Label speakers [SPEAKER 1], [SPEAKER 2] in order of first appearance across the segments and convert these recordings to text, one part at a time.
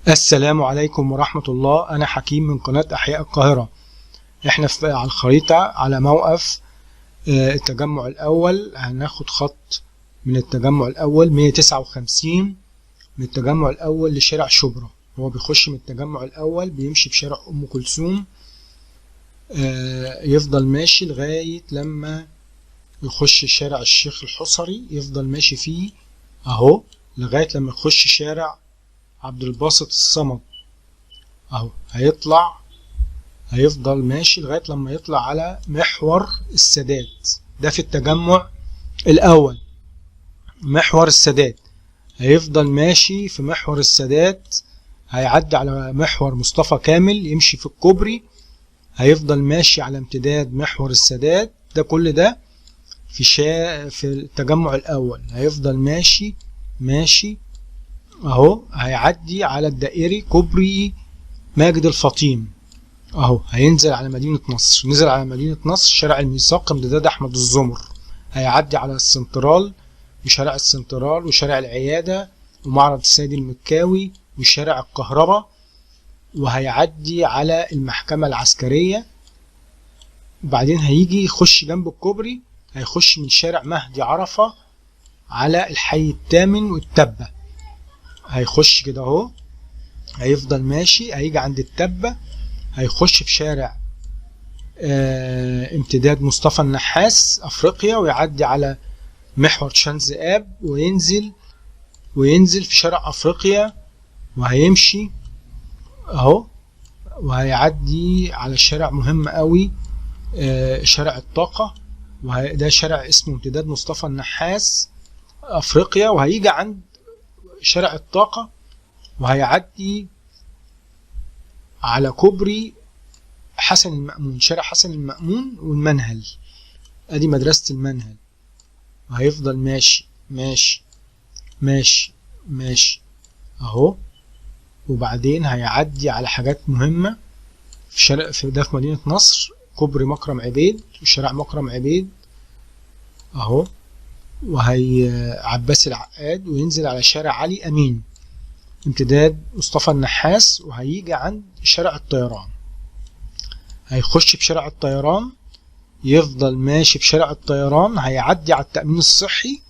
[SPEAKER 1] السلام عليكم ورحمة الله. أنا حكيم من قناة أحياء القاهرة. احنا على الخريطة على موقف التجمع الأول. هناخد خط من التجمع الأول 159 من التجمع الأول لشارع شبرا. هو بيخش من التجمع الأول بيمشي بشارع أم كلثوم، يفضل ماشي لغاية لما يخش شارع الشيخ الحصري، يفضل ماشي فيه أهو لغاية لما يخش شارع عبد الباسط الصمد اهو. هيفضل ماشي لغاية لما يطلع على محور السادات. ده في التجمع الاول محور السادات. هيفضل ماشي في محور السادات، هيعدي على محور مصطفى كامل، يمشي في الكوبري، هيفضل ماشي على امتداد محور السادات. ده كل ده في التجمع الاول. هيفضل ماشي اهو، هيعدي على الدائري كوبري ماجد الفطيم اهو، هينزل على مدينة نصر. نزل على مدينة نصر شارع الميثاق امتداد احمد الزمر، هيعدي على السنترال وشارع السنترال وشارع العيادة ومعرض السيد المكاوي وشارع الكهرباء، وهيعدي على المحكمة العسكرية. وبعدين هيجي يخش جنب الكوبري، هيخش من شارع مهدي عرفة على الحي الثامن والتبة. هيخش كده اهو، هيفضل ماشي، هيجي عند التبة، هيخش في شارع امتداد مصطفى النحاس افريقيا، ويعدي على محور شانز اب وينزل في شارع افريقيا، وهيمشي اهو، وهيعدي على شارع مهم قوي شارع الطاقة، وده شارع اسمه امتداد مصطفى النحاس افريقيا. وهيجي عند شارع الطاقة وهيعدي على كوبري حسن المأمون، شارع حسن المأمون والمنهل، ادي مدرسة المنهل. وهيفضل ماشي اهو. وبعدين هيعدي على حاجات مهمة في شارع ده في مدينة نصر، كوبري مكرم عبيد وشارع مكرم عبيد اهو، وهي عباس العقاد، وينزل على شارع علي امين امتداد مصطفى النحاس، وهيجي عند شارع الطيران. هيخش بشارع الطيران، يفضل ماشي في شارع الطيران، هيعدي على التأمين الصحي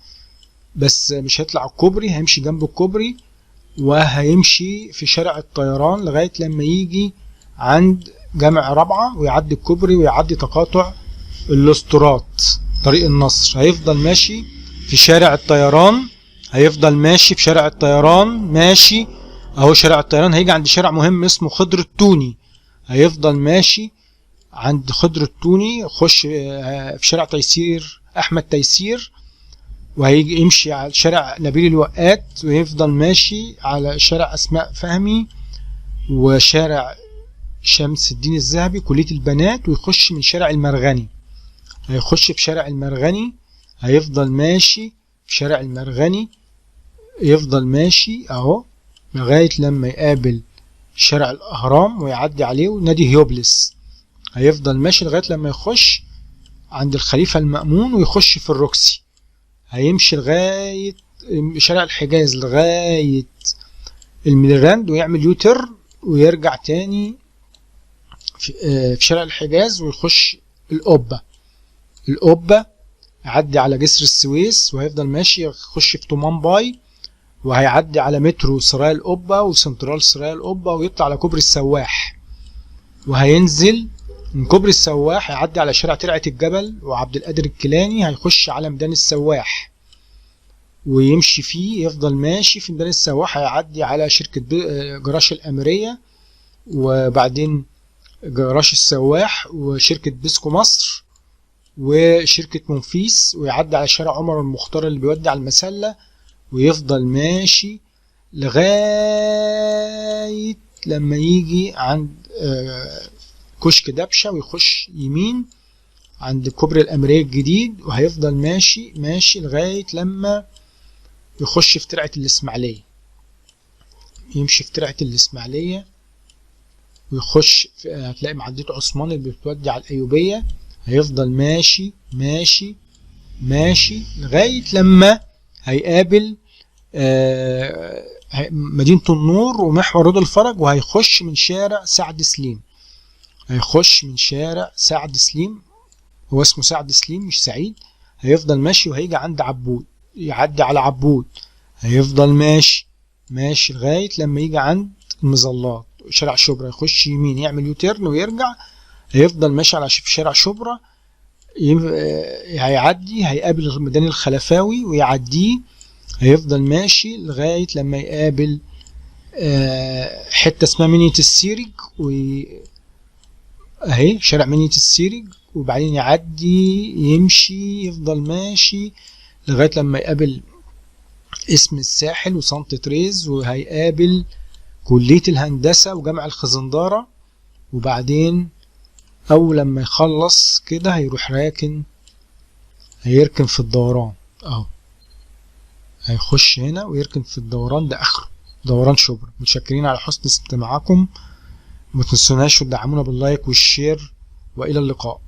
[SPEAKER 1] بس مش هيطلع الكوبري، هيمشي جنب الكوبري، وهيمشي في شارع الطيران لغاية لما يجي عند جامع رابعة، ويعدي الكوبري ويعدي تقاطع الاسطورات طريق النصر. هيفضل ماشي في شارع الطيران، ماشي اهو شارع الطيران. هيجي عند شارع مهم اسمه خضر التوني، هيفضل ماشي عند خضر التوني، يخش في شارع احمد تيسير، وهيجي يمشي على شارع نبيل الوقات، ويفضل ماشي على شارع اسماء فهمي وشارع شمس الدين الذهبي كلية البنات، ويخش من شارع المرغني. هيخش في شارع المرغني، هيفضل ماشي في شارع المرغني، يفضل ماشي اهو لغاية لما يقابل شارع الاهرام ويعدي عليه ونادي هيوبلس. هيفضل ماشي لغاية لما يخش عند الخليفة المأمون ويخش في الروكسي. هيمشي لغاية شارع الحجاز لغاية الميراند، ويعمل يوتر ويرجع تاني في شارع الحجاز، ويخش القبة، يعدي على جسر السويس، وهيفضل ماشي يخش في تومان باي، وهيعدي على مترو سرايا القبة وسنترال سرايا القبة، ويطلع على كوبري السواح، وهينزل من كوبري السواح يعدي على شارع ترعة الجبل وعبد القادر الكيلاني، هيخش على ميدان السواح ويمشي فيه. يفضل ماشي في ميدان السواح، هيعدي على شركة جراش الأميرية، وبعدين جراش السواح وشركة بيسكو مصر وشركة منفيس، ويعدي على شارع عمر المختار اللي بيودي على المسلة، ويفضل ماشي لغاية لما يجي عند كشك دبشة، ويخش يمين عند كوبري الأميرية الجديد، وهيفضل ماشي لغاية لما يخش في ترعة الإسماعيلية. يمشي في ترعة الإسماعيلية ويخش هتلاقي معدية عثمان اللي بتودي على الأيوبية. هيفضل ماشي لغاية لما هيقابل مدينة النور ومحور رضا الفرج، وهيخش من شارع سعد سليم. هيخش من شارع سعد سليم، هو اسمه سعد سليم مش سعيد. هيفضل ماشي وهيجي عند عبود، يعدي على عبود، هيفضل ماشي ماشي لغاية لما يجي عند المظلات شارع شبرا، يخش يمين يعمل يوتيرن ويرجع. هيفضل ماشي على في شارع شبرا، هيعدي هيقابل الميدان الخلفاوي ويعديه. هيفضل ماشي لغاية لما يقابل حتة اسمها منية السيرج، اهي شارع منية السيرج، وبعدين يعدي يمشي يفضل ماشي لغاية لما يقابل اسم الساحل وسانت تريز، وهيقابل كلية الهندسة وجامع الخزندارة. وبعدين أول لما يخلص كده هيروح هيركن في الدوران اهو، هيخش هنا ويركن في الدوران ده اخره دوران شبرا. متشكرين على حسن استماعكم، ومتنسوناش تدعمونا باللايك والشير، والى اللقاء.